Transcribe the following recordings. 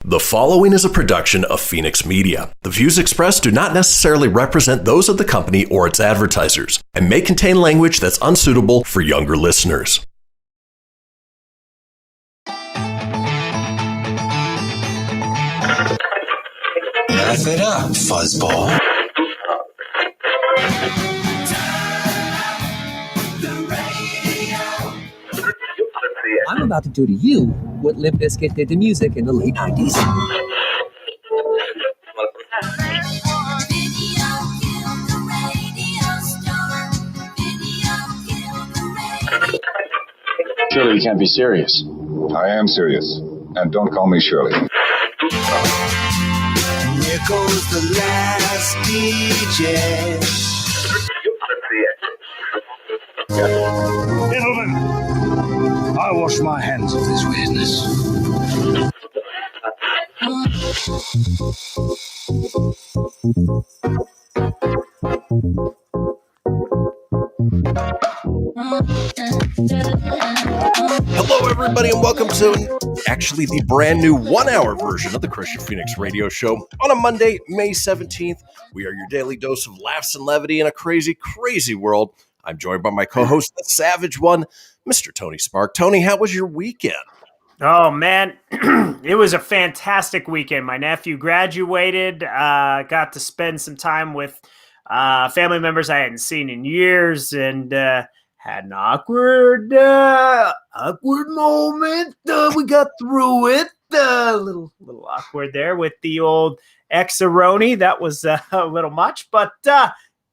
The following is a production of Fenix Media. The views expressed do not necessarily represent those of the company or its advertisers and may contain language that's unsuitable for younger listeners. Laugh it up, fuzzball. I'm about to do to you what Limp Bizkit did to music in the late 90s. Surely you can't be serious. I am serious. And don't call me Shirley. Here goes the last DJ. Gentlemen, I wash my hands of this weirdness. Hello, everybody, and welcome to the brand new 1-hour version of the Kristian Fenix radio show on a Monday, May 17th. We are your daily dose of laughs and levity in a crazy, crazy world. I'm joined by my co-host, the Savage One, Mr. Tony Spark. Tony, how was your weekend? Oh, man, it was a fantastic weekend. My nephew graduated, got to spend some time with family members I hadn't seen in years, and had an awkward moment. We got through it. A little awkward there with the old ex-aroni. That was a little much, but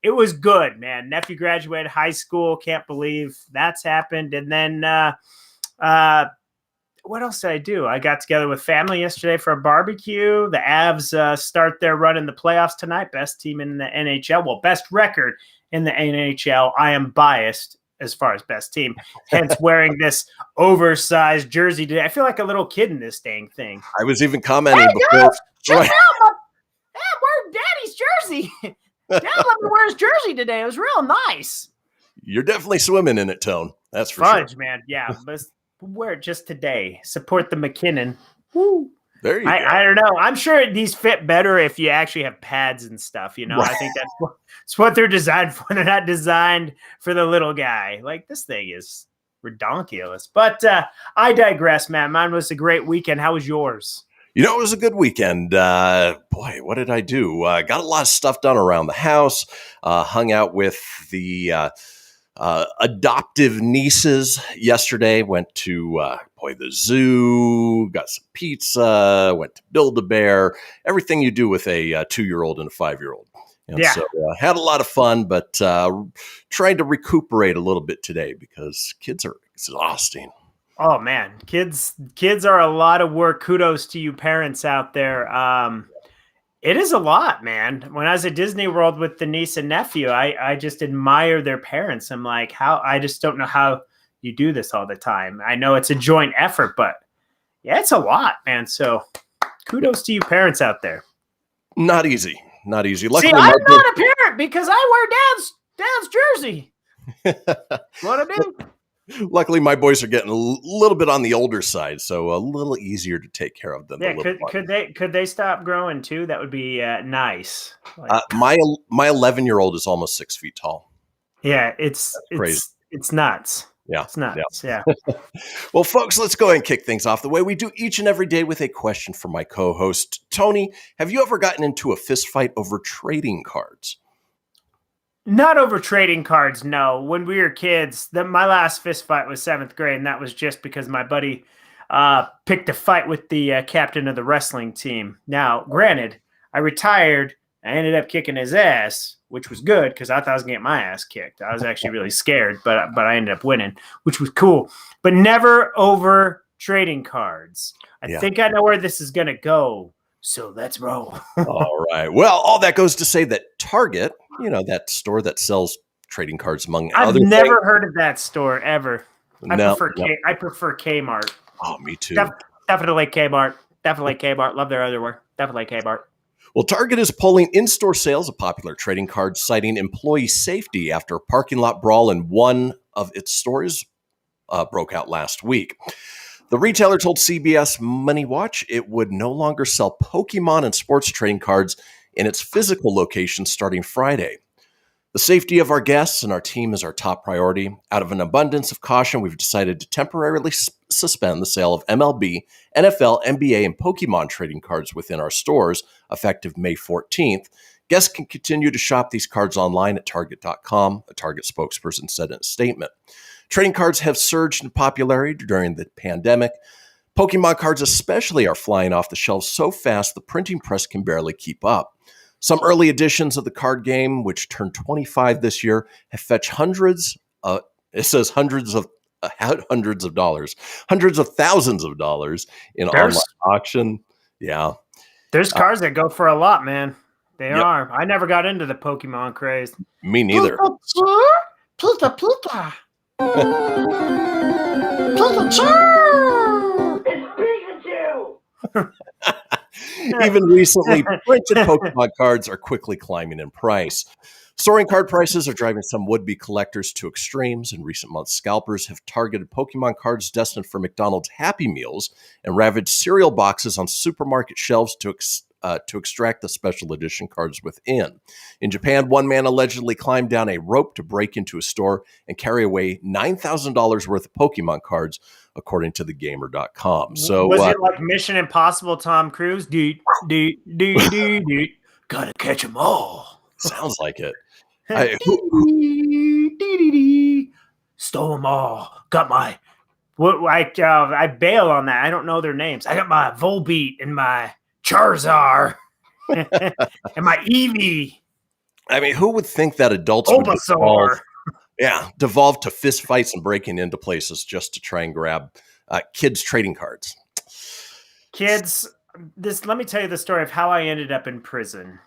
it was good, man. Nephew graduated high school. Can't believe that's happened. And then what else did I do? I got together with family yesterday for a barbecue. The Avs start their run in the playoffs tonight. Best team in the NHL. Well, best record in the NHL. I am biased as far as best team, hence wearing this oversized jersey today. I feel like a little kid in this dang thing. I was even commenting before. Check out I'm wearing Daddy's jersey. Dad let me wear his jersey today. It was real nice. You're definitely swimming in it, Tone. That's for Fudge, sure. man. Yeah, but wear it just today. Support the McKinnon. Woo. There you go. I don't know. I'm sure these fit better if you actually have pads and stuff. You know, right. I think that's what they're designed for. They're not designed for the little guy. Like, this thing is redonkulous. But I digress, man. Mine was a great weekend. How was yours? You know, it was a good weekend. Boy, what did I do? Got a lot of stuff done around the house. Hung out with the adoptive nieces yesterday. Went to the zoo. Got some pizza. Went to Build-A-Bear. Everything you do with a 2-year-old and a 5-year-old. And yeah. So had a lot of fun, but tried to recuperate a little bit today because kids are exhausting. Oh man, kids are a lot of work. Kudos to you parents out there. It is a lot, man. When I was at Disney World with the niece and nephew, I just admire their parents. I'm like, I just don't know how you do this all the time. I know it's a joint effort, but yeah, it's a lot, man. So kudos to you parents out there. Not easy. Luckily, see, I'm not a parent because I wear Dad's jersey. What I do? Luckily, my boys are getting a little bit on the older side, so a little easier to take care of them. Yeah, could they stop growing too? That would be nice. Like, my 11-year-old is almost 6 feet tall. Yeah, it's nuts. Yeah, it's nuts. Yeah. Well, folks, let's go ahead and kick things off the way we do each and every day with a question from my co-host Tony. Have you ever gotten into a fist fight over trading cards? Not over trading cards, no. When we were kids, my last fist fight was 7th grade, and that was just because my buddy picked a fight with the captain of the wrestling team. Now, granted, I retired. I ended up kicking his ass, which was good because I thought I was going to get my ass kicked. I was actually really scared, but I ended up winning, which was cool. But never over trading cards. I think I know where this is going to go, so let's roll. All right. Well, all that goes to say that Target, you know, that store that sells trading cards among other things. I've never heard of that store ever. I prefer Kmart. Oh, me too. Definitely Kmart. Definitely Kmart. Love their underwear. Definitely Kmart. Well, Target is pulling in-store sales of popular trading cards, citing employee safety after a parking lot brawl in one of its stores broke out last week. The retailer told CBS Money Watch it would no longer sell Pokemon and sports trading cards in its physical locations starting Friday. The safety of our guests and our team is our top priority. Out of an abundance of caution, we've decided to temporarily suspend the sale of MLB, NFL, NBA, and Pokemon trading cards within our stores effective May 14th. Guests can continue to shop these cards online at Target.com, a Target spokesperson said in a statement. Trading cards have surged in popularity during the pandemic. Pokemon cards especially are flying off the shelves so fast the printing press can barely keep up. Some early editions of the card game, which turned 25 this year, have fetched hundreds of dollars, hundreds of thousands of dollars in online auction. Yeah. There's cards that go for a lot, man. They are. I never got into the Pokemon craze. Me neither. Pika Pika. Even recently, printed Pokemon cards are quickly climbing in price. Soaring card prices are driving some would-be collectors to extremes. In recent months, scalpers have targeted Pokemon cards destined for McDonald's Happy Meals and ravaged cereal boxes on supermarket shelves to extract the special edition cards within. In Japan, one man allegedly climbed down a rope to break into a store and carry away $9,000 worth of Pokemon cards, according to thegamer.com. So was it like Mission Impossible Tom Cruise? Gotta catch them all. Sounds like it. Stole them all. Got my I bail on that. I don't know their names. I got my Volbeat and my Charizard and my Eevee. I mean, who would think that adults Bulbasaur. would devolve to fist fights and breaking into places just to try and grab kids' trading cards? Kids, let me tell you the story of how I ended up in prison.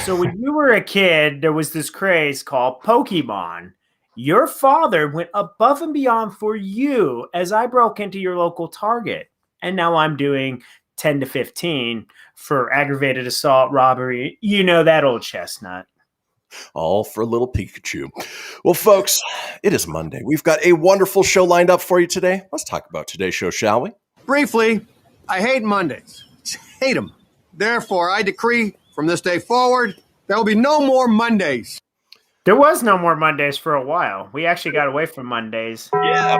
So when you were a kid, there was this craze called Pokemon. Your father went above and beyond for you as I broke into your local Target. And now I'm doing 10 to 15 for aggravated assault, robbery. You know, that old chestnut. All for a little Pikachu. Well, folks, it is Monday. We've got a wonderful show lined up for you today. Let's talk about today's show, shall we? Briefly, I hate Mondays. Hate them. Therefore, I decree from this day forward, there will be no more Mondays. There was no more Mondays for a while. We actually got away from Mondays. Yeah.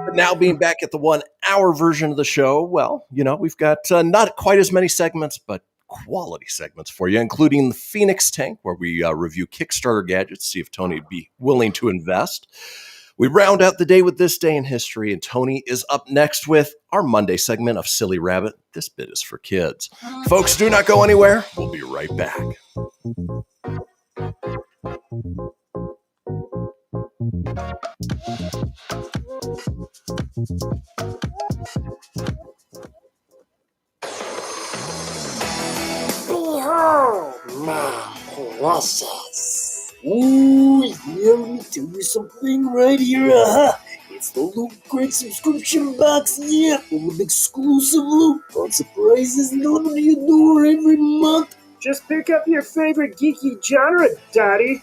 But now being back at the 1 hour version of the show, well, you know, we've got not quite as many segments, but quality segments for you, including the Fenix Tank, where we review Kickstarter gadgets, see if Tony would be willing to invest. We round out the day with This Day in History, and Tony is up next with our Monday segment of Silly Rabbit. This bit is for kids. Folks, do not go anywhere. We'll be right back. Behold my precious. Ooh, yeah, let me tell you something right here. It's the Loot Crate subscription box, yeah, full of exclusive loot, fun surprises delivered to your door every month. Just pick up your favorite geeky genre, Daddy.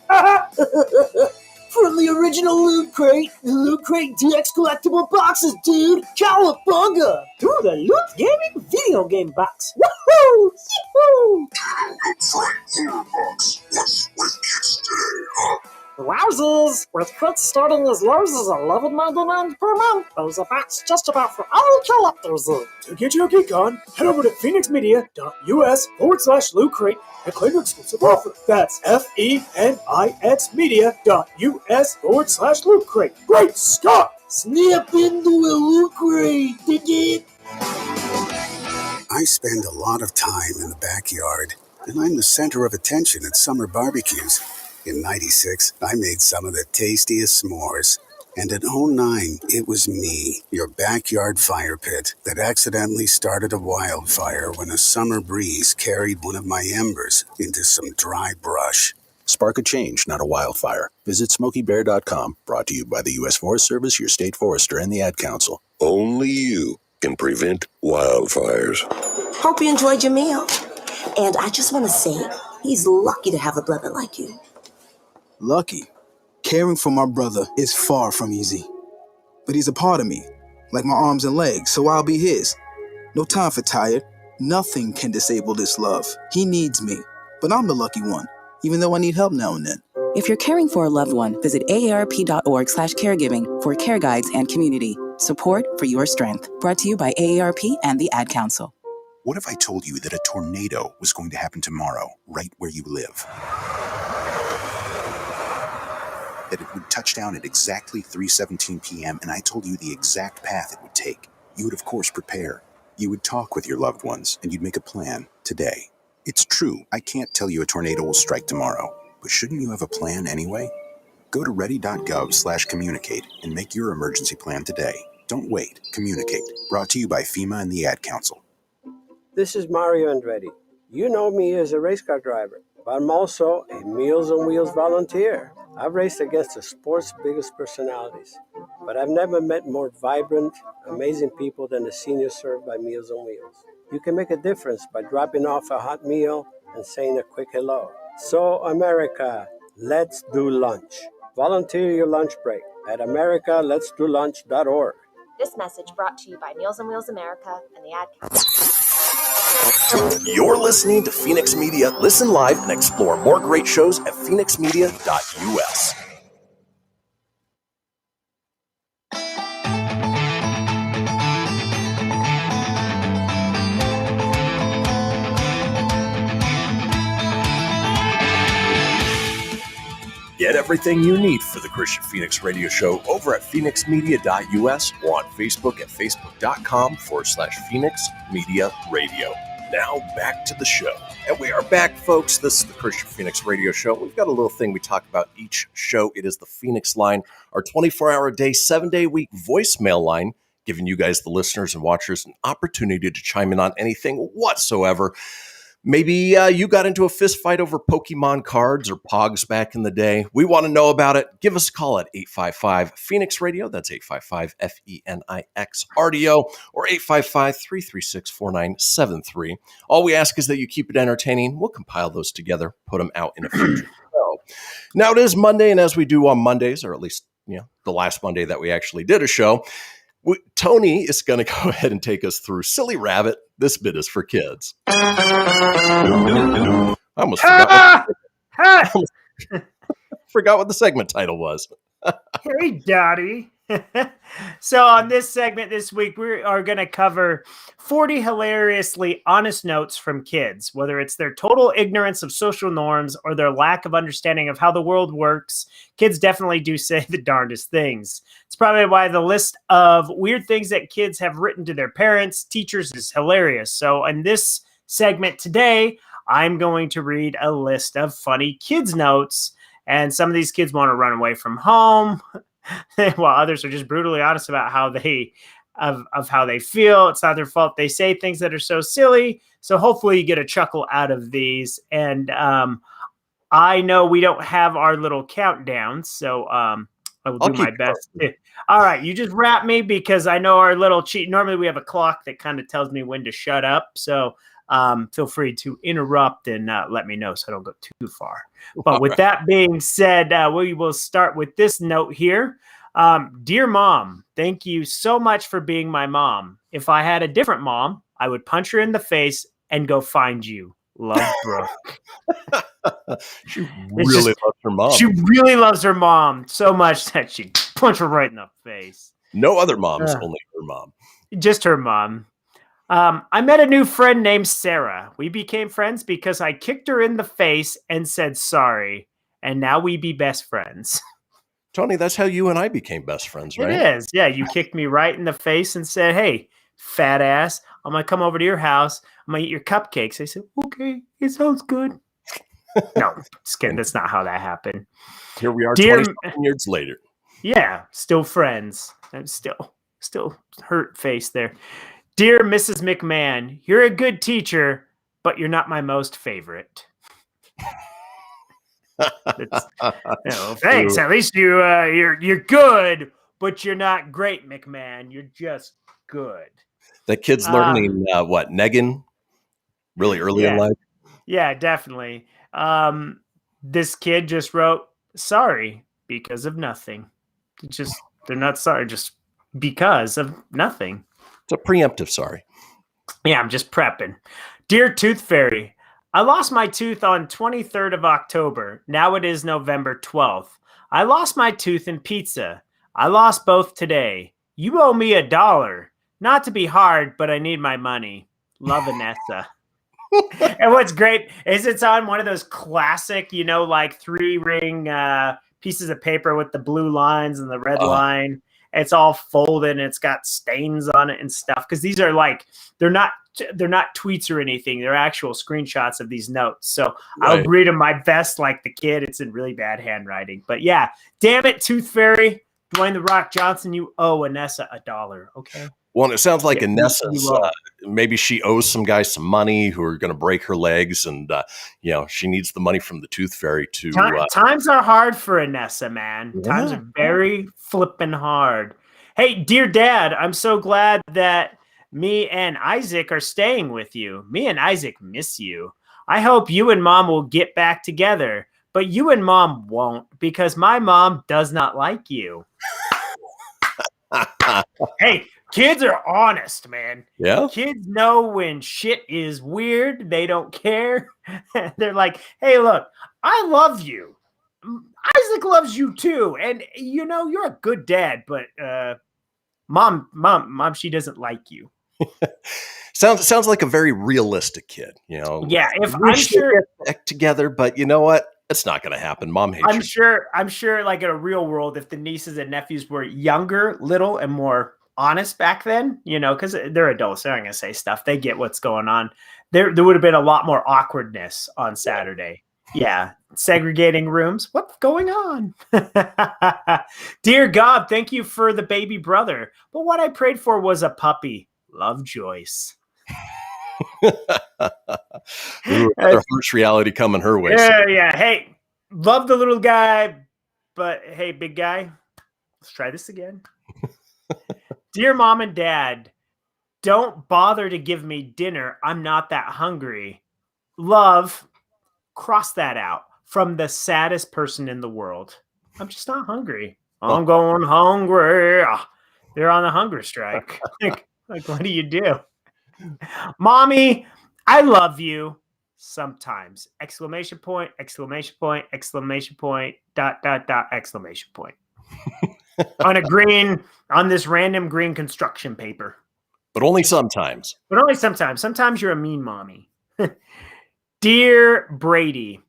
From the original Loot Crate, the Loot Crate DX collectible boxes, dude. Cowabunga! To the Loot Gaming video game box. Woohoo! Yee-hoo! Wowzers! With crits starting as low as $11.99 per month, there's a box just about for all collectors. To get your geek on, head over to phoenixmedia.us/Loot Crate and claim your exclusive offer. That's FENIXmedia.us/Loot Crate. Great Scott! Snap into a Loot Crate, dig it? I spend a lot of time in the backyard, and I'm the center of attention at summer barbecues. In '96, I made some of the tastiest s'mores. And in '09, it was me, your backyard fire pit, that accidentally started a wildfire when a summer breeze carried one of my embers into some dry brush. Spark a change, not a wildfire. Visit SmokeyBear.com, brought to you by the U.S. Forest Service, your state forester, and the Ad Council. Only you can prevent wildfires. Hope you enjoyed your meal. And I just want to say, he's lucky to have a brother like you. Lucky? Caring for my brother is far from easy. But he's a part of me, like my arms and legs, so I'll be his. No time for tired. Nothing can disable this love. He needs me, but I'm the lucky one, even though I need help now and then. If you're caring for a loved one, visit aarp.org/caregiving for care guides and community. Support for your strength. Brought to you by AARP and the Ad Council. What if I told you that a tornado was going to happen tomorrow, right where you live? That it would touch down at exactly 3:17 p.m., and I told you the exact path it would take. You would, of course, prepare. You would talk with your loved ones, and you'd make a plan today. It's true, I can't tell you a tornado will strike tomorrow, but shouldn't you have a plan anyway? Go to ready.gov/communicate and make your emergency plan today. Don't wait. Communicate. Brought to you by FEMA and the Ad Council. This is Mario Andretti. You know me as a race car driver, but I'm also a Meals on Wheels volunteer. I've raced against the sport's biggest personalities, but I've never met more vibrant, amazing people than the seniors served by Meals on Wheels. You can make a difference by dropping off a hot meal and saying a quick hello. So, America, let's do lunch. Volunteer your lunch break at americaletsdolunch.org. This message brought to you by Meals on Wheels America and the Ad Council. You're listening to Fenix Media. Listen live and explore more great shows at phoenixmedia.us. Get everything you need for the Kristian Fenix radio show over at phoenixmedia.us or on Facebook at facebook.com/Fenix Media Radio. Now back to the show. And we are back, folks. This is the Kristian Fenix radio show. We've got a little thing we talk about each show. It is the Fenix Line, our 24-hour-a-day, 7-day-a-week voicemail line, giving you guys, the listeners and watchers, an opportunity to chime in on anything whatsoever. Maybe you got into a fist fight over Pokemon cards or Pogs back in the day. We want to know about it. Give us a call at 855-FENIX-RADIO. That's 855-FENIX-RDO or 855-336-4973. All we ask is that you keep it entertaining. We'll compile those together, put them out in a future show. Now, it is Monday, and as we do on Mondays, or at least the last Monday that we actually did a show, Tony is going to go ahead and take us through Silly Rabbit. This bit is for kids. I almost forgot what the segment title was. Hey, Daddy. So on this segment this week, we are going to cover 40 hilariously honest notes from kids, whether it's their total ignorance of social norms or their lack of understanding of how the world works. Kids definitely do say the darndest things. It's probably why the list of weird things that kids have written to their parents, teachers is hilarious. So in this segment today, I'm going to read a list of funny kids notes, and some of these kids want to run away from home, while others are just brutally honest about how they how they feel. It's not their fault. They say things that are so silly. So hopefully you get a chuckle out of these. And I know we don't have our little countdown, so I will do my best. All right, you just wrap me because I know our little cheat. Normally we have a clock that kind of tells me when to shut up. So feel free to interrupt and let me know so I don't go too far. But with that being said, we will start with this note here. Dear Mom, thank you so much for being my mom. If I had a different mom, I would punch her in the face and go find you. Love, Brooke. She really loves her mom. She really loves her mom so much that she'd punch her right in the face. No other moms, only her mom. Just her mom. I met a new friend named Sarah. We became friends because I kicked her in the face and said sorry. And now we be best friends. Tony, that's how you and I became best friends, right? It is. Yeah, you kicked me right in the face and said, hey, fat ass, I'm going to come over to your house. I'm going to eat your cupcakes. I said, okay, it sounds good. No, just kidding. That's not how that happened. Here we are 27 years later. Yeah, still friends. I'm still hurt face there. Dear Mrs. McMahon, you're a good teacher, but you're not my most favorite. Thanks. At least you're good, but you're not great, McMahon. You're just good. That kid's learning Negan really early in life. Yeah, definitely. This kid just wrote sorry because of nothing. They're not sorry, just because of nothing. It's a preemptive sorry. Yeah, I'm just prepping. Dear Tooth Fairy, I lost my tooth on 23rd of October. Now it is November 12th. I lost my tooth in pizza. I lost both today. You owe me $1. Not to be hard, but I need my money. Love, Vanessa. And what's great is it's on one of those classic, like 3-ring pieces of paper with the blue lines and the red line. It's all folded and it's got stains on it and stuff. Because these are they're not tweets or anything. They're actual screenshots of these notes. So I'll read them my best like the kid. It's in really bad handwriting. But yeah, damn it, Tooth Fairy. Dwayne The Rock Johnson, you owe Anessa $1. Okay. Well, and it sounds like Anessa's, maybe she owes some guys some money who are going to break her legs, and she needs the money from the Tooth Fairy to. Times are hard for Anessa, man. Yeah. Times are very flippin' hard. Hey, dear Dad, I'm so glad that me and Isaac are staying with you. Me and Isaac miss you. I hope you and Mom will get back together, but you and Mom won't because my mom does not like you. Hey. Kids are honest, man. Yeah. Kids know when shit is weird. They don't care. They're like, hey, look, I love you. Isaac loves you too. And you're a good dad, but mom, she doesn't like you. Sounds like a very realistic kid, Yeah, if I'm sure get back together, but you know what? It's not going to happen. Mom hates you. I'm sure like in a real world, if the nieces and nephews were younger, little, and more honest back then, because they're adults, they're not gonna say stuff. They get what's going on. There would have been a lot more awkwardness on Saturday. Yeah, segregating rooms. What's going on? Dear God, thank you for the baby brother. But what I prayed for was a puppy. Love, Joyce. Another harsh reality coming her way. Yeah. Hey, love the little guy, but hey, big guy, let's try this again. Dear Mom and Dad, don't bother to give me dinner. I'm not that hungry. Love, cross that out. From the saddest person in the world. I'm just not hungry. I'm going hungry. They're on the hunger strike. like, what do you do? Mommy, I love you. Sometimes. Exclamation point, exclamation point, exclamation point, ... exclamation point. On this random green construction paper. But only sometimes. Sometimes you're a mean mommy. Dear Brady,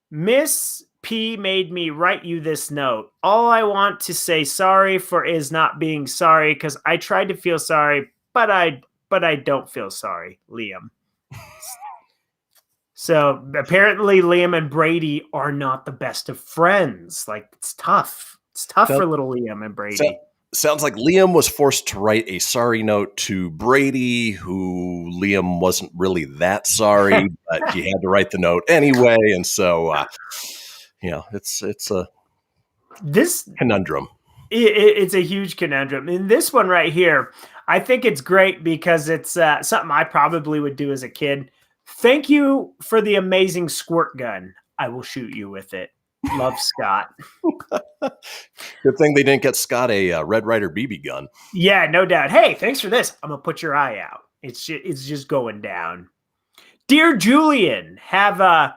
Miss P made me write you this note. All I want to say sorry for is not being sorry because I tried to feel sorry, but I don't feel sorry, Liam. So apparently Liam and Brady are not the best of friends. Like, it's tough. It's tough for little Liam and Brady. Sounds like Liam was forced to write a sorry note to Brady, who Liam wasn't really that sorry, but he had to write the note anyway. And so, it's a conundrum. It's a huge conundrum. And this one right here, I think it's great because it's something I probably would do as a kid. Thank you for the amazing squirt gun. I will shoot you with it. Love, Scott. Good thing they didn't get Scott a Red Ryder BB gun. Yeah, no doubt. Hey, thanks for this. I'm gonna put your eye out. It's just going down. Dear Julian, have a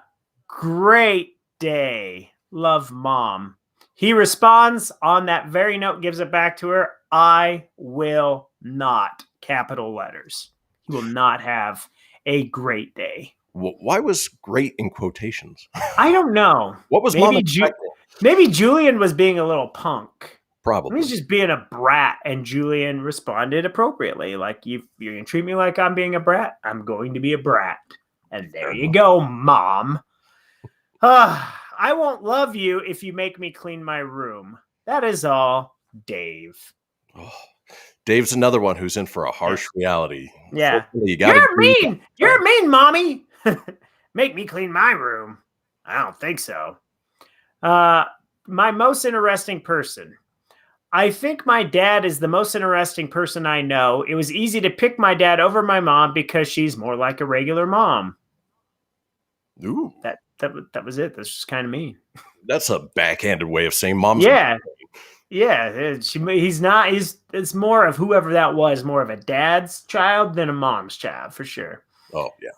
great day. Love, Mom. He responds on that very note, gives it back to her. I will not. Capital letters. He will not have a great day. Why was great in quotations? I don't know. What was Mom expecting? Maybe Julian was being a little punk. Probably. He was just being a brat, and Julian responded appropriately. Like, you're going to treat me like I'm being a brat, I'm going to be a brat. And there you go, Mom. I won't love you if you make me clean my room. That is all, Dave. Oh, Dave's another one who's in for a harsh reality. Yeah. You're mean. You're mean, Mommy. Make me clean my room. I don't think so. My most interesting person. I think my dad is the most interesting person I know. It was easy to pick my dad over my mom because she's more like a regular mom. Ooh. That was it. That's just kind of mean. That's a backhanded way of saying mom's. Yeah. Yeah, he's not. It's more of whoever that was, more of a dad's child than a mom's child for sure. Oh yeah.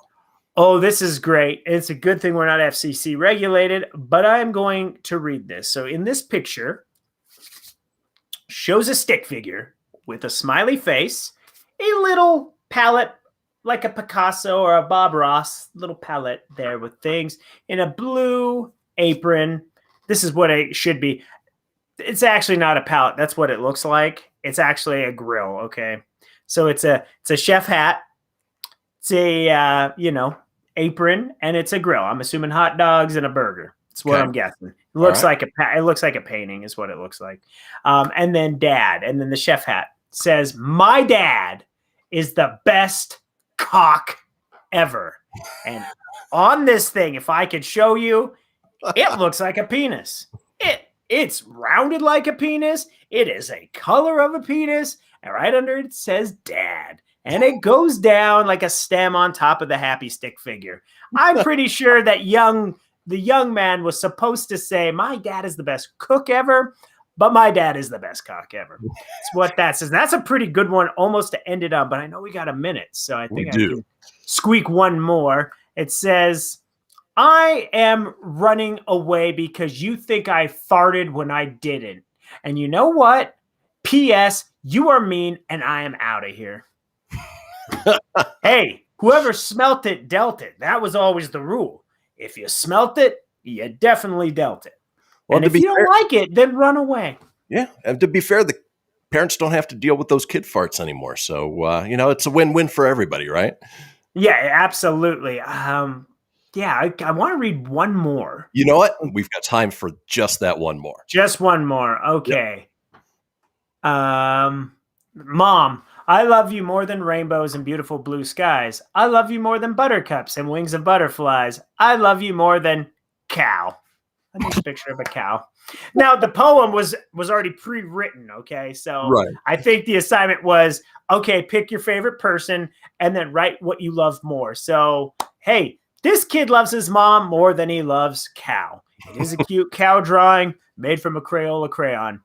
Oh, this is great. It's a good thing we're not FCC regulated, but I'm going to read this. So in this picture, shows a stick figure with a smiley face, a little palette like a Picasso or a Bob Ross little palette there with things in a blue apron. This is what it should be. It's actually not a palette. That's what it looks like. It's actually a grill. Okay. So it's a chef hat. It's a, apron, and it's a grill. I'm assuming hot dogs and a burger. That's what I'm guessing. It looks like a painting is what it looks like. And then dad, and then the chef hat says, "My dad is the best cock ever." And on this thing, if I could show you, it looks like a penis. It's rounded like a penis. It is a color of a penis. And right under it says dad. And it goes down like a stem on top of the happy stick figure. I'm pretty sure that the young man was supposed to say, "My dad is the best cook ever, but my dad is the best cock ever." That's what that says. That's a pretty good one almost to end it on, but I know we got a minute, so I think I can squeak one more. It says, "I am running away because you think I farted when I didn't. And you know what? P.S. You are mean and I am out of here." Hey, whoever smelt it, dealt it. That was always the rule. If you smelt it, you definitely dealt it. Well, and if you don't like it, then run away. Yeah. And to be fair, the parents don't have to deal with those kid farts anymore. So, it's a win-win for everybody, right? Yeah, absolutely. I want to read one more. You know what? We've got time for just that one more. Just one more. Okay. Yep. Mom, I love you more than rainbows and beautiful blue skies. I love you more than buttercups and wings of butterflies. I love you more than cow. I need a picture of a cow. Now, the poem was already pre-written, okay? So I think the assignment was, okay, pick your favorite person and then write what you love more. So, hey, this kid loves his mom more than he loves cow. It is a cute cow drawing made from a Crayola crayon.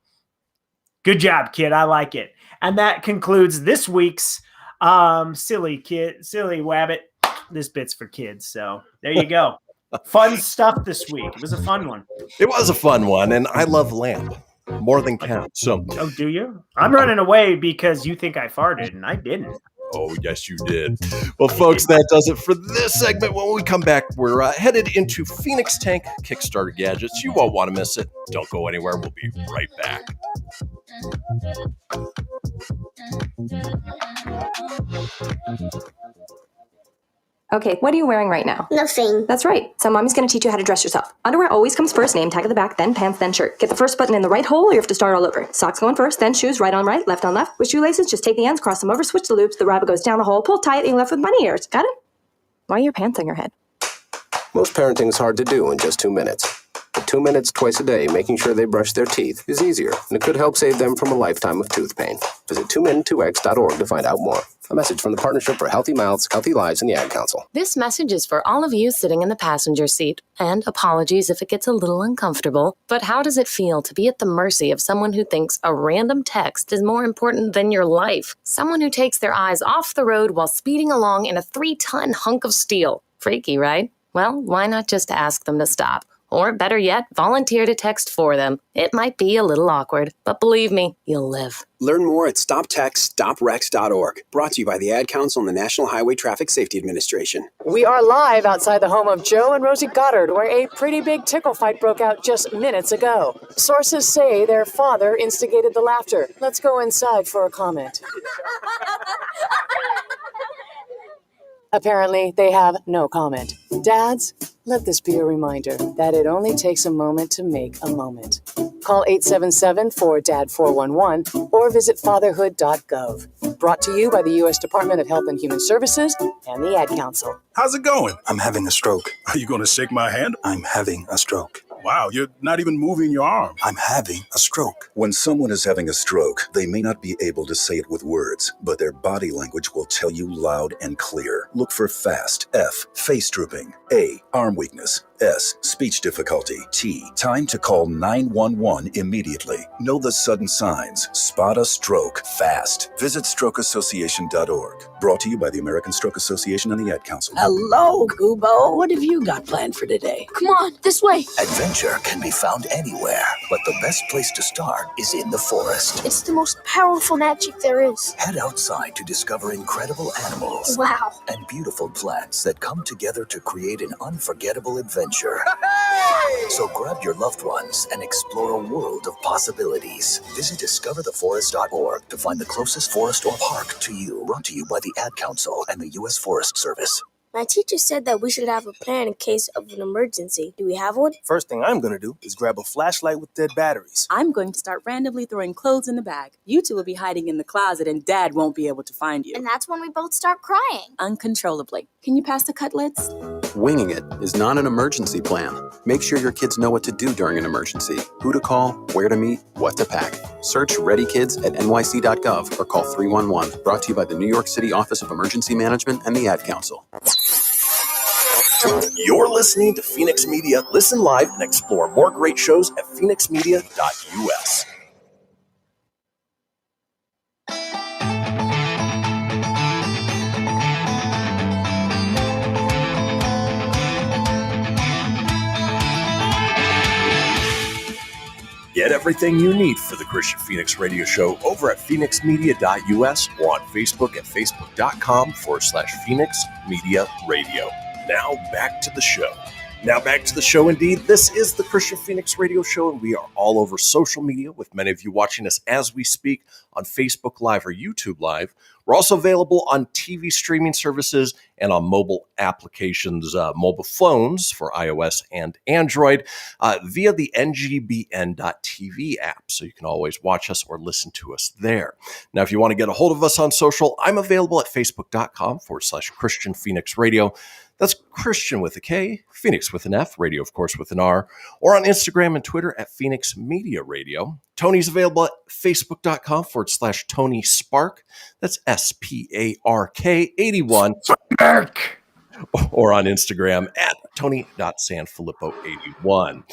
Good job, kid. I like it. And that concludes this week's Silly Wabbit. This bit's for kids. So there you go. Fun stuff this week. It was a fun one. It was a fun one. And I love lamb more than cow. So, oh, do you? I'm running away because you think I farted and I didn't. Oh, yes, you did. Well, folks, that does it for this segment. When we come back, we're headed into Phoenix Tank Kickstarter gadgets. You won't want to miss it. Don't go anywhere. We'll be right back. Okay, what are you wearing right now? Nothing. That's right. So mommy's going to teach you how to dress yourself. Underwear always comes first, name tag at the back, then pants, then shirt. Get the first button in the right hole or you have to start all over. Socks going first, then shoes, right on right, left on left. With shoelaces, just take the ends, cross them over, switch the loops, the rabbit goes down the hole, pull tight, and you're left with bunny ears. Got it? Why are your pants on your head? Most parenting is hard to do in just 2 minutes. But 2 minutes twice a day making sure they brush their teeth is easier, and it could help save them from a lifetime of tooth pain. Visit 2min2x.org to find out more. A message from the Partnership for Healthy Mouths, Healthy Lives, and the Ad Council. This message is for all of you sitting in the passenger seat. And apologies if it gets a little uncomfortable. But how does it feel to be at the mercy of someone who thinks a random text is more important than your life? Someone who takes their eyes off the road while speeding along in a 3-ton hunk of steel. Freaky, right? Well, why not just ask them to stop? Or better yet, volunteer to text for them. It might be a little awkward, but believe me, you'll live. Learn more at stoptextstoprex.org. Brought to you by the Ad Council and the National Highway Traffic Safety Administration. We are live outside the home of Joe and Rosie Goddard, where a pretty big tickle fight broke out just minutes ago. Sources say their father instigated the laughter. Let's go inside for a comment. Apparently, they have no comment. Dads, let this be a reminder that it only takes a moment to make a moment. Call 877-4DAD-411 or visit fatherhood.gov. Brought to you by the U.S. Department of Health and Human Services and the Ad Council. How's it going? I'm having a stroke. Are you going to shake my hand? I'm having a stroke. Wow, you're not even moving your arm. I'm having a stroke. When someone is having a stroke, they may not be able to say it with words, but their body language will tell you loud and clear. Look for FAST, F, face drooping, A. Arm weakness. S. Speech difficulty. T. Time to call 911 immediately. Know the sudden signs. Spot a stroke fast. Visit strokeassociation.org. Brought to you by the American Stroke Association and the Ad Council. Hello, Kubo. What have you got planned for today? Come on, this way. Adventure can be found anywhere, but the best place to start is in the forest. It's the most powerful magic there is. Head outside to discover incredible animals. Wow. And beautiful plants that come together to create an unforgettable adventure. So grab your loved ones and explore a world of possibilities. Visit discovertheforest.org to find the closest forest or park to you. Brought to you by the Ad Council and the U.S. Forest Service. My teacher said that we should have a plan in case of an emergency. Do we have one? First thing I'm going to do is grab a flashlight with dead batteries. I'm going to start randomly throwing clothes in the bag. You two will be hiding in the closet and Dad won't be able to find you. And that's when we both start crying. Uncontrollably. Can you pass the cutlets? Winging it is not an emergency plan. Make sure your kids know what to do during an emergency, who to call, where to meet, what to pack. Search Ready Kids at nyc.gov or call 311. Brought to you by the New York City Office of Emergency Management and the Ad Council. You're listening to Fenix Media. Listen live and explore more great shows at phoenixmedia.us. Get everything you need for the Kristian Fenix Radio Show over at phoenixmedia.us or on Facebook at facebook.com/Fenix Media Radio. Now back to the show. Indeed. This is the Kristian Fenix Radio Show, and we are all over social media with many of you watching us as we speak on Facebook Live or YouTube Live. We're also available on TV streaming services and on mobile applications, mobile phones for iOS and Android via the ngbn.tv app. So you can always watch us or listen to us there. Now, if you want to get a hold of us on social, I'm available at facebook.com/Kristian Fenix Radio. That's Kristian with a K, Fenix with an F, radio, of course, with an R, or on Instagram and Twitter at Fenix Media Radio. Tony's available at facebook.com/Tony Spark. That's SPARK81. Spark! Or on Instagram at Tony.Sanfilippo81.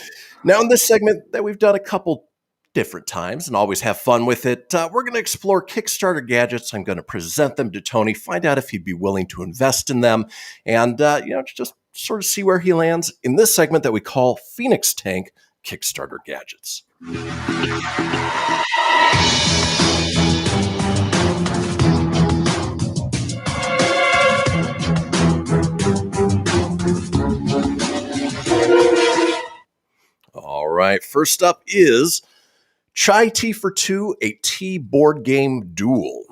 Now, in this segment that we've done a couple different times and always have fun with it, we're going to explore Kickstarter gadgets. I'm going to present them to Tony, find out if he'd be willing to invest in them, and just sort of see where he lands in this segment that we call Phoenix Tank Kickstarter Gadgets. All right, first up is Chai Tea for Two, a tea board game duel.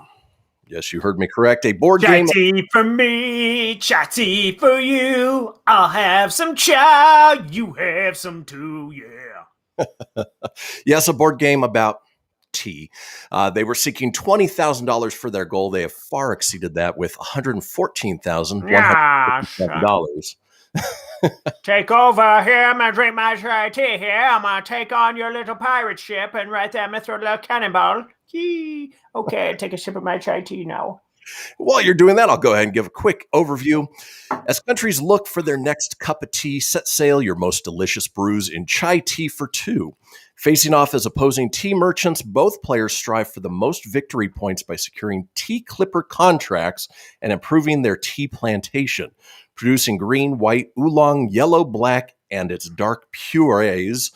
Yes, you heard me correct. A board chai game. Chai tea for me, chai tea for you. I'll have some chai, you have some too, yeah. Yes, a board game about tea. They were seeking $20,000 for their goal. They have far exceeded that with $114,157. Take over here. I'm going to drink my chai tea here. I'm going to take on your little pirate ship, and right there I'm going to throw a little cannonball. Yee. Okay, take a sip of my chai tea now. While you're doing that, I'll go ahead and give a quick overview. As countries look for their next cup of tea, set sail your most delicious brews in Chai Tea for Two. Facing off as opposing tea merchants, both players strive for the most victory points by securing tea clipper contracts and improving their tea plantation. Producing green, white, oolong, yellow, black, and its dark purees,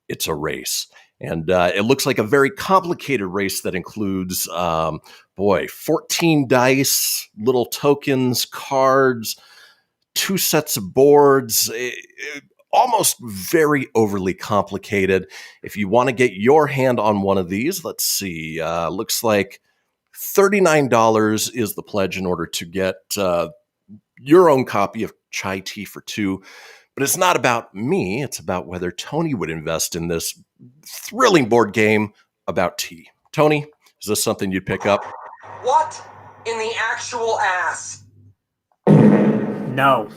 it's a race. And it looks like a very complicated race that includes, 14 dice, little tokens, cards, 2 sets of boards, almost very overly complicated. If you want to get your hand on one of these, let's see, looks like $39 is the pledge in order to get your own copy of Chai Tea for Two. But it's not about me. It's about whether Tony would invest in this thrilling board game about tea. Tony, is this something you'd pick up? What in the actual ass? No.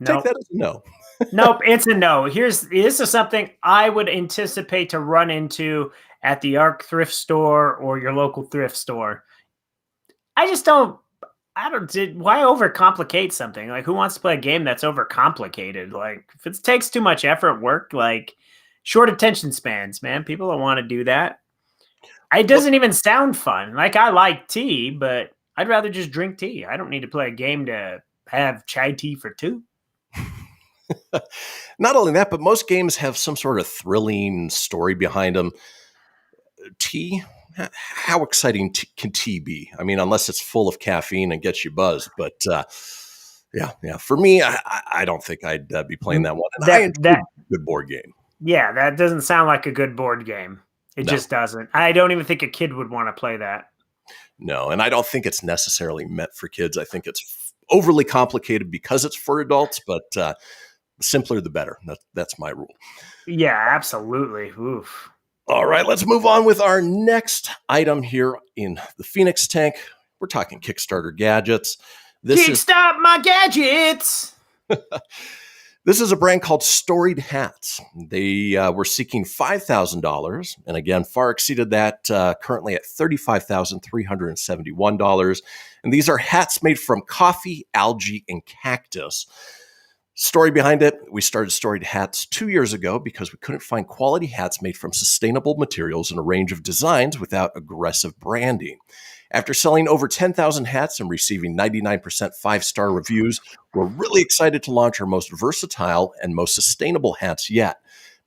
Take that as a no. Nope, it's a no. This is something I would anticipate to run into at the ARC thrift store or your local thrift store. I Why overcomplicate something? Like, who wants to play a game that's overcomplicated? Like, if it takes too much effort, work, like short attention spans, man. People don't want to do that. It doesn't even sound fun. Like, I like tea, but I'd rather just drink tea. I don't need to play a game to have chai tea for two. Not only that, but most games have some sort of thrilling story behind them. Tea, how exciting can tea be? I mean, unless it's full of caffeine and gets you buzzed. But yeah. For me, I don't think I'd be playing that one. And I enjoy a good board game. Yeah, that doesn't sound like a good board game. It just doesn't. I don't even think a kid would want to play that. No, and I don't think it's necessarily meant for kids. I think it's overly complicated because it's for adults, but the simpler the better. That's my rule. Yeah, absolutely. Oof. All right, let's move on with our next item here in the Fenix tank. We're talking Kickstarter gadgets. Kickstart my gadgets! This is a brand called Storied Hats. They were seeking $5,000, and again, far exceeded that, currently at $35,371. And these are hats made from coffee, algae, and cactus. Story behind it, we started Storied Hats 2 years ago because we couldn't find quality hats made from sustainable materials in a range of designs without aggressive branding. After selling over 10,000 hats and receiving 99% five-star reviews, we're really excited to launch our most versatile and most sustainable hats yet.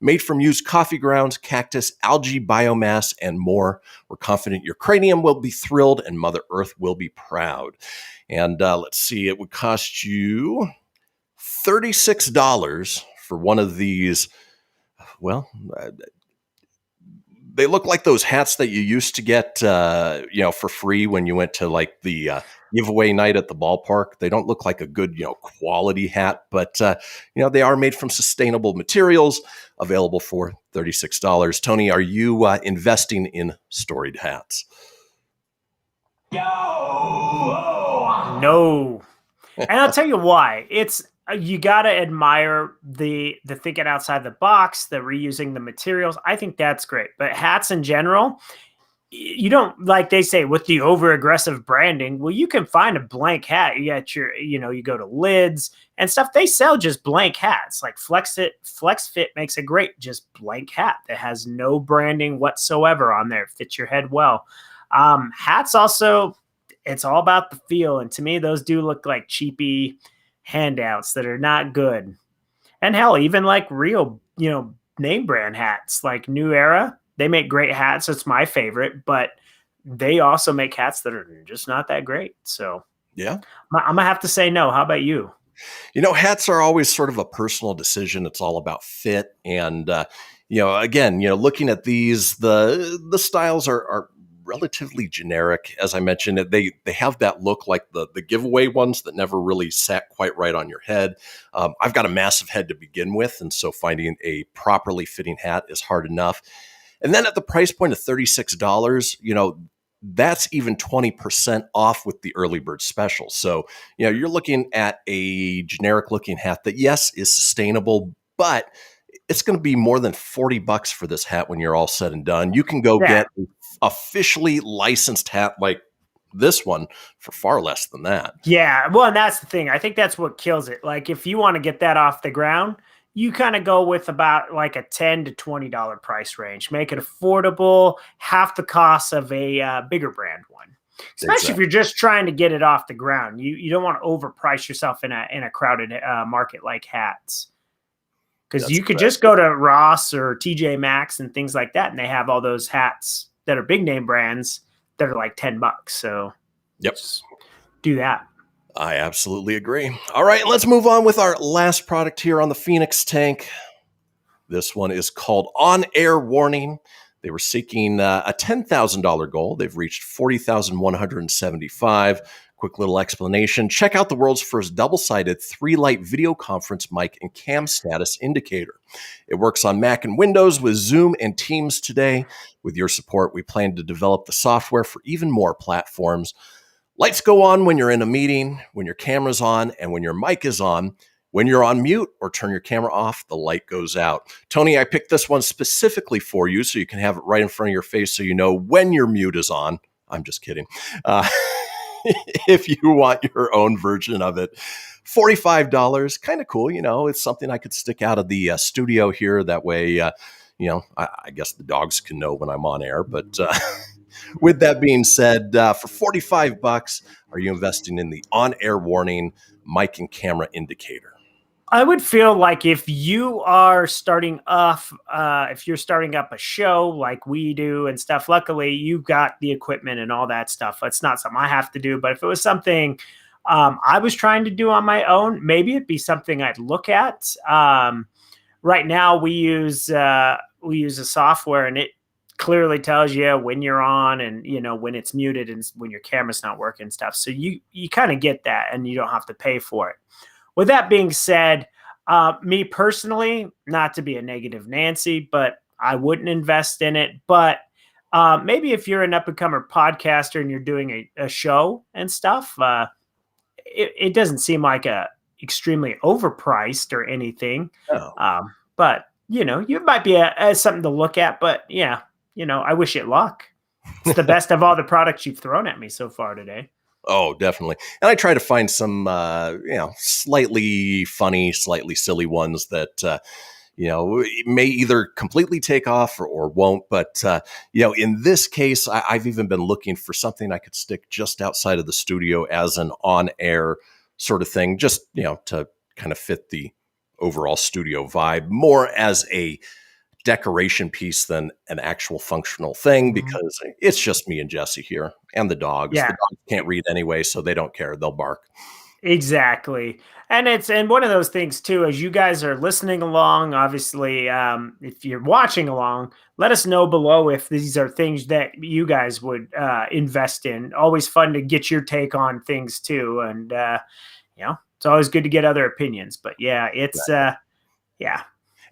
Made from used coffee grounds, cactus, algae, biomass, and more. We're confident your cranium will be thrilled and Mother Earth will be proud. And let's see, it would cost you $36 for one of these. Well, they look like those hats that you used to get, for free when you went to like the giveaway night at the ballpark. They don't look like a good, quality hat, but they are made from sustainable materials, available for $36. Tony, are you investing in Storied Hats? No. And I'll tell you why. You got to admire the thinking outside the box, the reusing the materials. I think that's great. But hats in general, you don't, like they say, with the over aggressive branding. Well, you can find a blank hat. You got your, you go to Lids and stuff. They sell just blank hats. Like Flex Fit makes a great just blank hat that has no branding whatsoever on there. Fits your head well. Hats also, it's all about the feel. And to me, those do look like cheapy handouts that are not good. And hell, even like real, name brand hats like New Era, they make great hats. It's my favorite, but they also make hats that are just not that great. So yeah, I'm gonna have to say no. How about you? Hats are always sort of a personal decision. It's all about fit. And, again, looking at these, the styles are relatively generic. As I mentioned, they have that look like the giveaway ones that never really sat quite right on your head. I've got a massive head to begin with, and so finding a properly fitting hat is hard enough. And then at the price point of $36, that's even 20% off with the early bird special. So, you're looking at a generic looking hat that, yes, is sustainable, but it's going to be more than $40 for this hat when you're all said and done. You can go get an officially licensed hat like this one for far less than that. Yeah, well, and that's the thing. I think that's what kills it. Like, if you want to get that off the ground, you kind of go with about like a $10 to $20 price range. Make it affordable, half the cost of a bigger brand one. Especially if you're just trying to get it off the ground. You don't want to overprice yourself in a crowded market like hats. Because you could just go to Ross or TJ Maxx and things like that, and they have all those hats that are big name brands that are like $10. So yep, do that. I absolutely agree. All right, let's move on with our last product here on the Fenix tank. This one is called On Air Warning. They were seeking a $10,000 goal. They've reached $40,175. Quick little explanation. Check out the world's first double-sided 3-light video conference mic and cam status indicator. It works on Mac and Windows with Zoom and Teams today. With your support, we plan to develop the software for even more platforms. Lights go on when you're in a meeting, when your camera's on, and when your mic is on. When you're on mute or turn your camera off, the light goes out. Tony, I picked this one specifically for you so you can have it right in front of your face so you know when your mute is on. I'm just kidding. if you want your own version of it. $45, kind of cool. It's something I could stick out of the studio here. That way, I guess the dogs can know when I'm on air. But with that being said, for $45, are you investing in the on-air warning mic and camera indicator? I would feel like if you are starting off, if you're starting up a show like we do and stuff, luckily you've got the equipment and all that stuff. It's not something I have to do, but if it was something I was trying to do on my own, maybe it'd be something I'd look at. Right now we use a software and it clearly tells you when you're on and, when it's muted and when your camera's not working and stuff. So you kind of get that and you don't have to pay for it. With that being said, me personally, not to be a negative Nancy, but I wouldn't invest in it. But maybe if you're an up-and-comer podcaster and you're doing a show and stuff, it doesn't seem like extremely overpriced or anything. Oh. But, you might be something to look at. But, yeah, I wish it luck. It's the best of all the products you've thrown at me so far today. Oh, definitely. And I try to find some, slightly funny, slightly silly ones that, may either completely take off or won't. But, in this case, I've even been looking for something I could stick just outside of the studio as an on-air sort of thing, just, to kind of fit the overall studio vibe, more as a decoration piece than an actual functional thing, because it's just me and Jesse here and the dogs. Yeah. The dogs can't read anyway, so they don't care. They'll bark. Exactly. And one of those things too, as you guys are listening along, obviously, if you're watching along, let us know below if these are things that you guys would invest in. Always fun to get your take on things too. And, it's always good to get other opinions, but yeah, it's, yeah.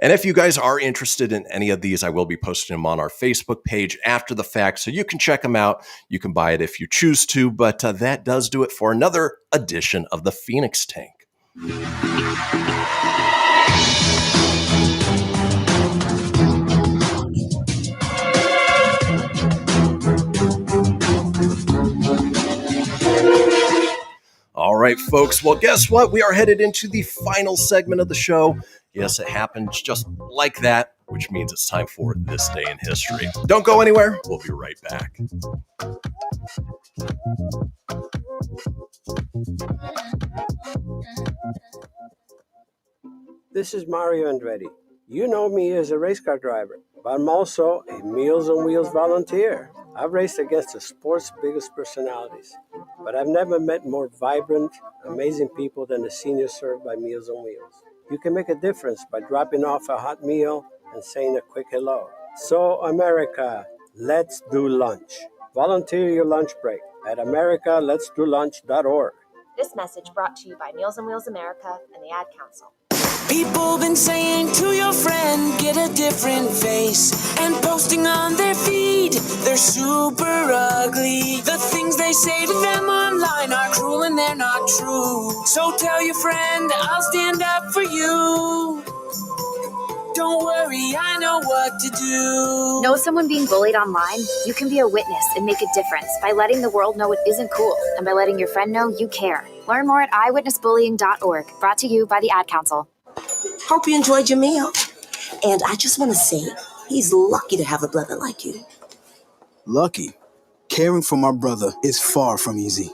And if you guys are interested in any of these, I will be posting them on our Facebook page after the fact, so you can check them out. You can buy it if you choose to, but that does do it for another edition of the Fenix Tank. All right, folks. Well, guess what? We are headed into the final segment of the show. Yes, it happened just like that, which means it's time for This Day in History. Don't go anywhere. We'll be right back. This is Mario Andretti. You know me as a race car driver, but I'm also a Meals on Wheels volunteer. I've raced against the sport's biggest personalities, but I've never met more vibrant, amazing people than the seniors served by Meals on Wheels. You can make a difference by dropping off a hot meal and saying a quick hello. So, America, let's do lunch. Volunteer your lunch break at americaletsdolunch.org. This message brought to you by Meals on Wheels America and the Ad Council. People been saying to your friend, get a different face, and posting on their feed, they're super ugly. The things they say to them online are cruel and they're not true. So tell your friend, I'll stand up for you. Don't worry, I know what to do. Know someone being bullied online? You can be a witness and make a difference by letting the world know it isn't cool and by letting your friend know you care. Learn more at eyewitnessbullying.org. Brought to you by the Ad Council. Hope you enjoyed your meal. And I just want to say, he's lucky to have a brother like you. Lucky? Caring for my brother is far from easy.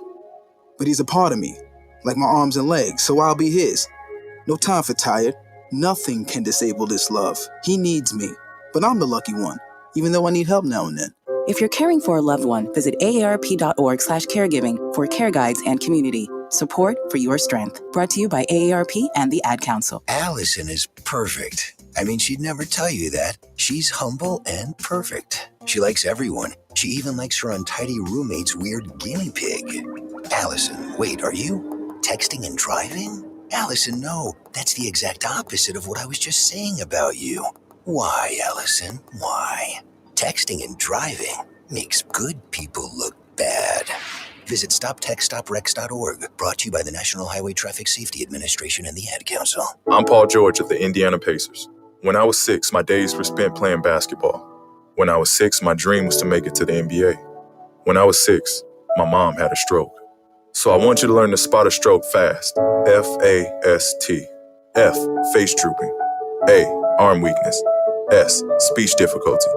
But he's a part of me, like my arms and legs, so I'll be his. No time for tired. Nothing can disable this love. He needs me, but I'm the lucky one, even though I need help now and then. If you're caring for a loved one, visit aarp.org/caregiving for care guides and community. Support for your strength. Brought to you by AARP and the Ad Council. Allison is perfect. I mean, she'd never tell you that. She's humble and perfect. She likes everyone. She even likes her untidy roommate's weird guinea pig. Allison, wait, are you texting and driving? Allison, no. That's the exact opposite of what I was just saying about you. Why, Allison? Why? Texting and driving makes good people look bad. Visit StopTextStopRex.org, brought to you by the National Highway Traffic Safety Administration and the Ad Council. I'm Paul George of the Indiana Pacers. When I was 6, my days were spent playing basketball. When I was 6, my dream was to make it to the NBA. When I was 6, my mom had a stroke. So I want you to learn to spot a stroke fast. F-A-S-T. F, face drooping. A, arm weakness. S, speech difficulty.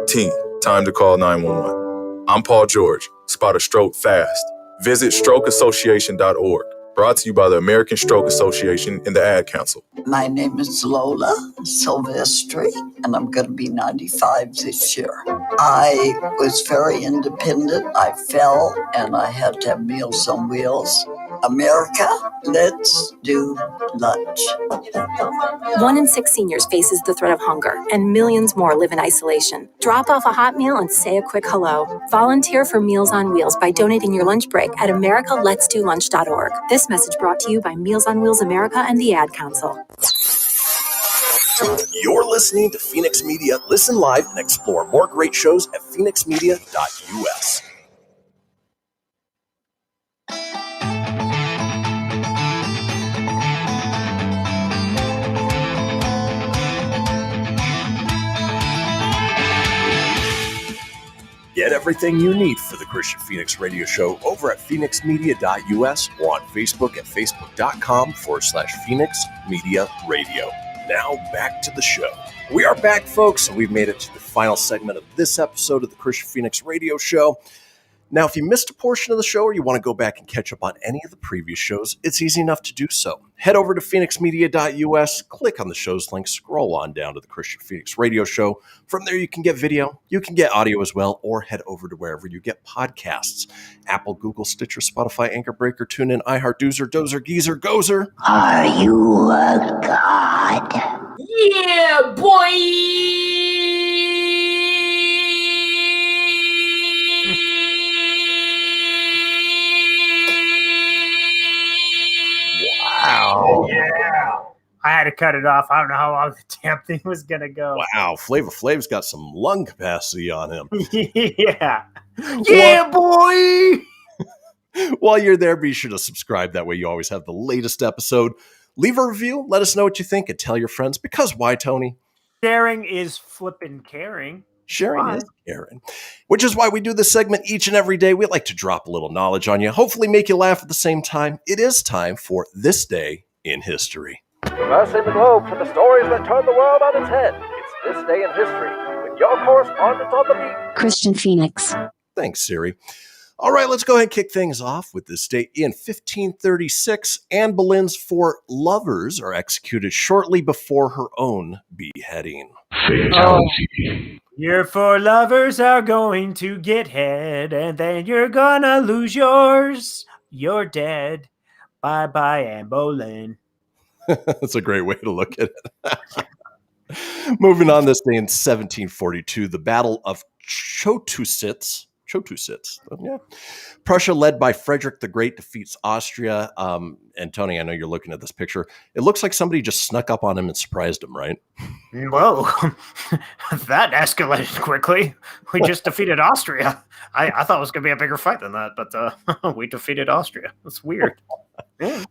T, time to call 911. I'm Paul George. Spot a stroke fast. Visit strokeassociation.org. Brought to you by the American Stroke Association and the Ad Council. My name is Lola Silvestri, and I'm going to be 95 this year. I was very independent. I fell, and I had to have Meals on Wheels. America, let's do lunch. 1 in 6 seniors faces the threat of hunger, and millions more live in isolation. Drop off a hot meal and say a quick hello. Volunteer for Meals on Wheels by donating your lunch break at americaletsdolunch.org. This message brought to you by Meals on Wheels America and the Ad Council. You're listening to Fenix Media. Listen live and explore more great shows at phoenixmedia.us. Get everything you need for the Kristian Fenix Radio Show over at phoenixmedia.us or on Facebook at facebook.com/Fenix Media Radio. Now back to the show. We are back, folks, and we've made it to the final segment of this episode of the Kristian Fenix Radio Show. Now, if you missed a portion of the show or you want to go back and catch up on any of the previous shows, it's easy enough to do so. Head over to phoenixmedia.us, click on the show's link, scroll on down to the Kristian Fenix Radio Show. From there, you can get video, you can get audio as well, or head over to wherever you get podcasts. Apple, Google, Stitcher, Spotify, Anchor Breaker, TuneIn, iHeart, Dozer, Geezer, Gozer. Are you a god? Yeah, boy! Wow. Yeah. I had to cut it off. I don't know how long the damn thing was going to go. Wow. Flavor Flav's got some lung capacity on him. Yeah. Yeah, boy. While you're there, be sure to subscribe. That way you always have the latest episode. Leave a review. Let us know what you think and tell your friends. Because why, Tony? Sharing is flipping caring. Sharing is caring. Which is why we do this segment each and every day. We like to drop a little knowledge on you, hopefully make you laugh at the same time. It is time for This Day in History. Traversing the globe for the stories that turn the world on its head. It's This Day in History with your correspondent on the beat, Kristian Fenix. Thanks, Siri. All right, let's go ahead and kick things off with this date. In 1536, Anne Boleyn's 4 lovers are executed shortly before her own beheading. Fatality. Your 4 lovers are going to get head, and then you're gonna lose yours. You're dead. Bye-bye, Anne Boleyn. That's a great way to look at it. Moving on, this day in 1742, the Battle of Chotusitz. Yeah. Prussia, led by Frederick the Great, defeats Austria. And Tony, I know you're looking at this picture. It looks like somebody just snuck up on him and surprised him, right? Whoa, that escalated quickly. We just defeated Austria. I thought it was going to be a bigger fight than that, but we defeated Austria. That's weird. Yeah.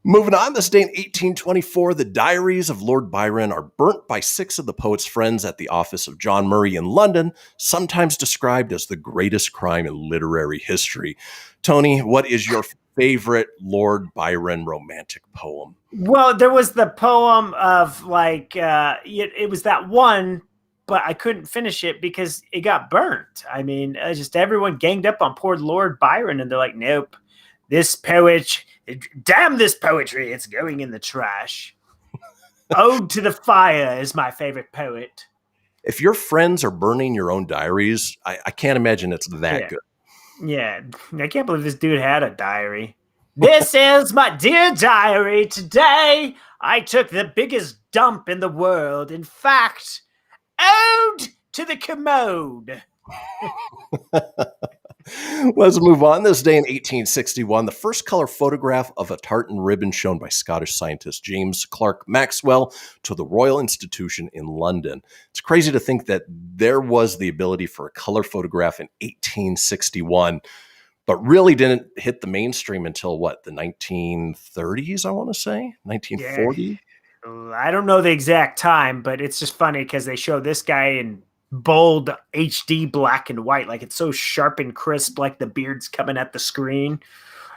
Moving on, this day in 1824, the diaries of Lord Byron are burnt by 6 of the poet's friends at the office of John Murray in London, sometimes described as the greatest crime in literary history. Tony, what is your favorite Lord Byron romantic poem? Well, there was the poem of it was that one, but I couldn't finish it because it got burnt. I mean, just everyone ganged up on poor Lord Byron, and they're like, nope, this poet... Damn this poetry, it's going in the trash. Ode to the Fire is my favorite poet. If your friends are burning your own diaries, I can't imagine it's that good. Yeah, I can't believe this dude had a diary. This is my dear diary. Today, I took the biggest dump in the world. In fact, ode to the commode. Let's move on. This day in 1861, the first color photograph of a tartan ribbon shown by Scottish scientist James Clerk Maxwell to the Royal Institution in London. It's crazy to think that there was the ability for a color photograph in 1861, but really didn't hit the mainstream until the 1930s, I want to say? 1940? Yeah. I don't know the exact time, but it's just funny because they show this guy in bold HD black and white, like it's so sharp and crisp, like the beard's coming at the screen.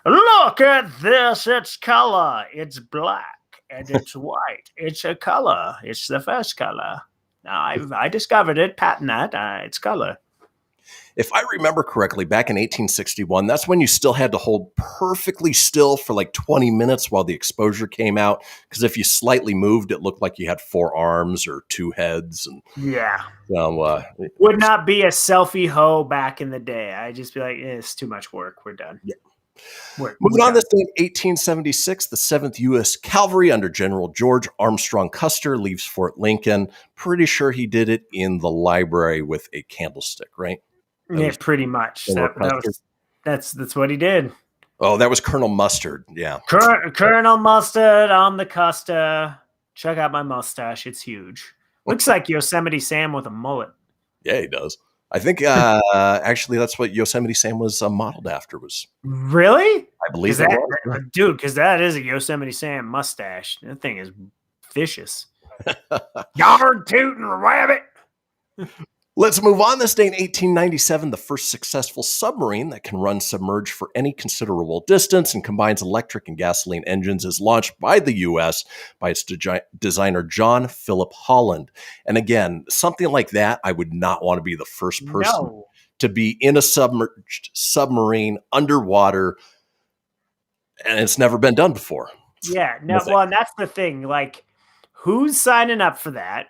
Look at this. It's color. It's black and it's white. It's a color. It's the first color. I discovered it, patent that. It's color. If I remember correctly, back in 1861, that's when you still had to hold perfectly still for like 20 minutes while the exposure came out. Because if you slightly moved, it looked like you had 4 arms or 2 heads. And yeah, would not be a selfie hoe back in the day. I'd just be like, it's too much work. We're done. Yeah. Moving on this day in 1876, the 7th U.S. Cavalry under General George Armstrong Custer leaves Fort Lincoln. Pretty sure he did it in the library with a candlestick, right? Pretty much. That's what he did. Oh, that was Colonel Mustard. Yeah. Colonel Mustard on the Custer. Check out my mustache. It's huge. Looks like Yosemite Sam with a mullet. Yeah, he does. I think actually that's what Yosemite Sam was modeled after. Was really? I believe that, was. Dude, because that is a Yosemite Sam mustache. That thing is vicious. Yard tootin' rabbit. Let's move on. This day in 1897, the first successful submarine that can run submerged for any considerable distance and combines electric and gasoline engines is launched by the U.S. by its designer, John Philip Holland. And again, something like that, I would not want to be the first person to be in a submerged submarine underwater, and it's never been done before. Yeah, and that's the thing. Like, who's signing up for that?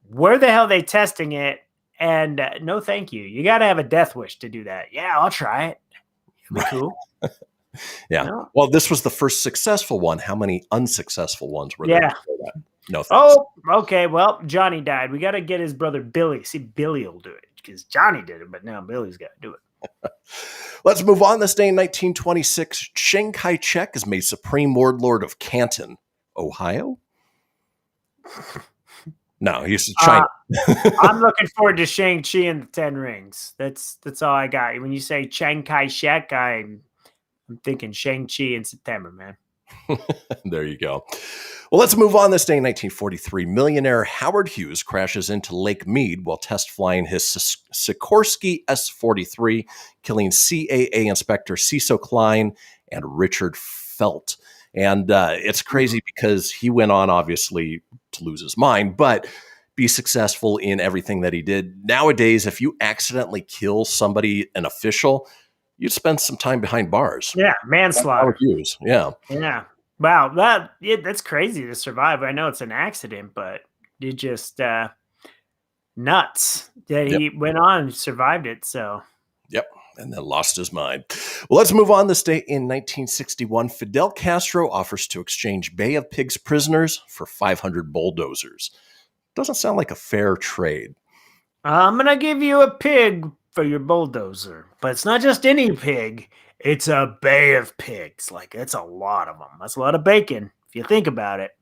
Where the hell are they testing it? And no, thank you. You got to have a death wish to do that. Yeah, I'll try it. It'll be cool. Yeah. No. Well, this was the first successful one. How many unsuccessful ones were there? Yeah. No thanks. Oh, okay. Well, Johnny died. We got to get his brother Billy. See, Billy will do it because Johnny did it, but now Billy's got to do it. Let's move on. This day in 1926, Chiang Kai-shek is made Supreme Warlord of Canton, Ohio. No, he's China. I'm looking forward to Shang-Chi and the 10 Rings. That's all I got. When you say Chiang Kai-shek, I'm thinking Shang-Chi in September, man. There you go. Well, let's move on. This day in 1943, millionaire Howard Hughes crashes into Lake Mead while test flying his Sikorsky S-43, killing CAA Inspector Cecil Klein and Richard Felt. And it's crazy because he went on, obviously, to lose his mind, but be successful in everything that he did. Nowadays, if you accidentally kill somebody, an official, you spend some time behind bars. Yeah, manslaughter. Yeah. Yeah. Wow, that's crazy to survive. I know it's an accident, but it just nuts that he went on and survived it. So. Yep. And then lost his mind. Well, let's move on. This day in 1961, Fidel Castro offers to exchange Bay of Pigs prisoners for 500 bulldozers. Doesn't sound like a fair trade. I'm going to give you a pig for your bulldozer, but it's not just any pig. It's a Bay of Pigs. Like, it's a lot of them. That's a lot of bacon, if you think about it.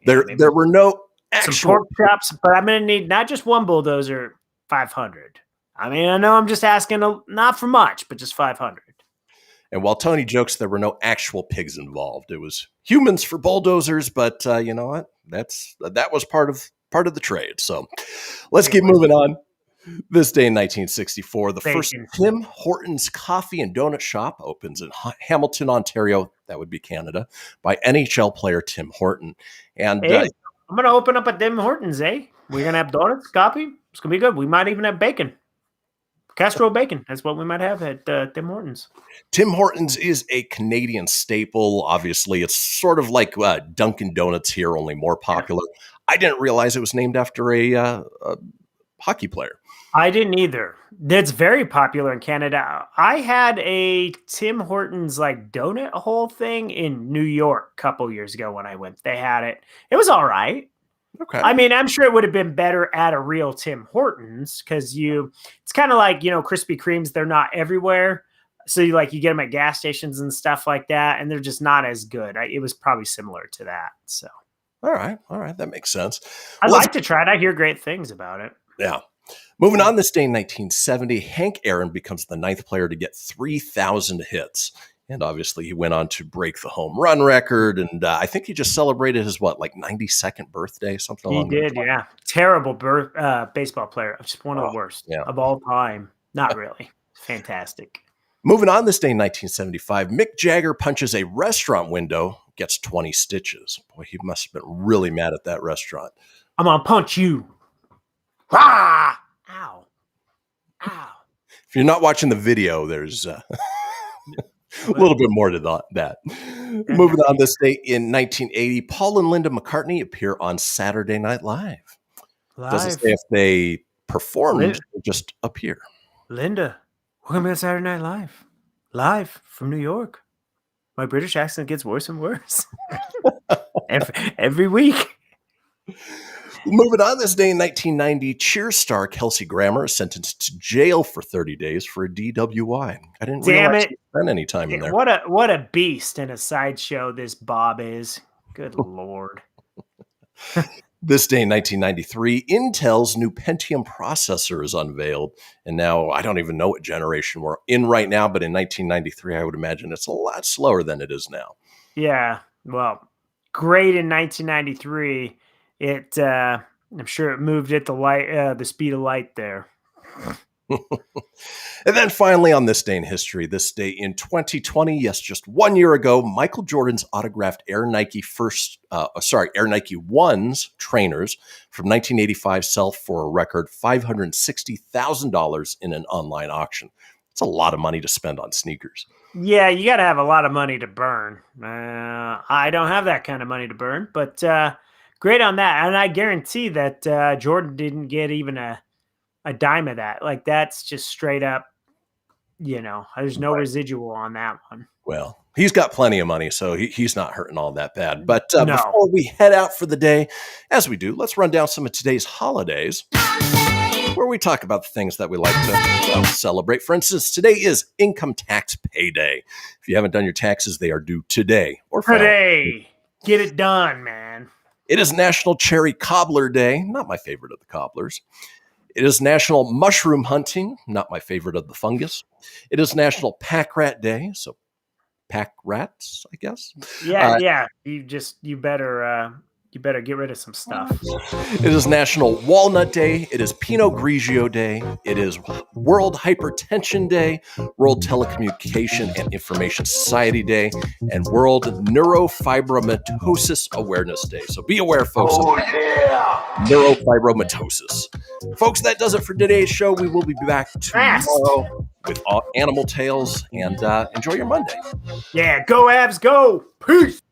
There were no actual... Some pork chops, but I'm going to need not just one bulldozer, 500. I mean, I know I'm just asking not for much, but just 500. And while Tony jokes there were no actual pigs involved, it was humans for bulldozers. But you know what? That was part of the trade. So let's keep moving on. This day in 1964, the first Tim Hortons coffee and donut shop opens in Hamilton, Ontario. That would be Canada, by NHL player Tim Horton. And hey, I'm going to open up a Tim Hortons, eh? We're going to have donuts, coffee. It's going to be good. We might even have bacon. Castro bacon. That's what we might have at Tim Hortons. Tim Hortons is a Canadian staple. Obviously, it's sort of like Dunkin' Donuts here, only more popular. I didn't realize it was named after a hockey player. I didn't either. It's very popular in Canada. I had a Tim Hortons like donut hole thing in New York a couple years ago when I went. They had it. It was all right. Okay. I mean, I'm sure it would have been better at a real Tim Hortons because it's kind of like, Krispy Kremes. They're not everywhere. So you get them at gas stations and stuff like that. And they're just not as good. It was probably similar to that. So. All right. That makes sense. I'd like to try it. I hear great things about it. Yeah. Moving on, this day in 1970, Hank Aaron becomes the 9th player to get 3,000 hits. And obviously, he went on to break the home run record. And I think he just celebrated his, 92nd birthday, something along that. He did, yeah. Terrible baseball player. Just one of the worst of all time. Not really. Fantastic. Moving on, this day in 1975, Mick Jagger punches a restaurant window, gets 20 stitches. Boy, he must have been really mad at that restaurant. I'm going to punch you. Ah! Ow. Ow. If you're not watching the video, there's a little bit more to that. Moving on, this day in 1980, Paul and Linda McCartney appear on Saturday Night Live. Doesn't say if they performed or just appear. Linda, welcome to Saturday Night Live. Live from New York. My British accent gets worse and worse. every week. Moving on, this day in 1990, Cheers star Kelsey Grammer is sentenced to jail for 30 days for a DWI. I didn't realize he spent any time in there. What a beast and a sideshow this Bob is. Good Lord. This day in 1993, Intel's new Pentium processor is unveiled. And now I don't even know what generation we're in right now, but in 1993, I would imagine it's a lot slower than it is now. Yeah, well, great in 1993. I'm sure it moved at the speed of light there. And then finally, on this day in history, this day in 2020, yes, just 1 year ago, Michael Jordan's autographed Air Nike Ones trainers from 1985 sell for a record $560,000 in an online auction. It's a lot of money to spend on sneakers. Yeah, you got to have a lot of money to burn. I don't have that kind of money to burn, but great on that. And I guarantee that Jordan didn't get even a dime of that. Like, that's just straight up, there's no residual on that one. Well, he's got plenty of money, so he's not hurting all that bad. But before we head out for the day, as we do, let's run down some of today's holidays, where we talk about the things that we like to celebrate. For instance, today is income tax payday. If you haven't done your taxes, they are due today or Friday. Get it done, man. It is National Cherry Cobbler Day. Not my favorite of the cobblers. It is National Mushroom Hunting. Not my favorite of the fungus. It is National Pack Rat Day. So pack rats, I guess. Yeah. You better get rid of some stuff. It is National Walnut Day. It is Pinot Grigio Day. It is World Hypertension Day, World Telecommunication and Information Society Day, and World Neurofibromatosis Awareness Day. So be aware, folks, of neurofibromatosis. Folks, that does it for today's show. We will be back tomorrow with Animal Tales, and enjoy your Monday. Yeah, go Avs, go! Peace!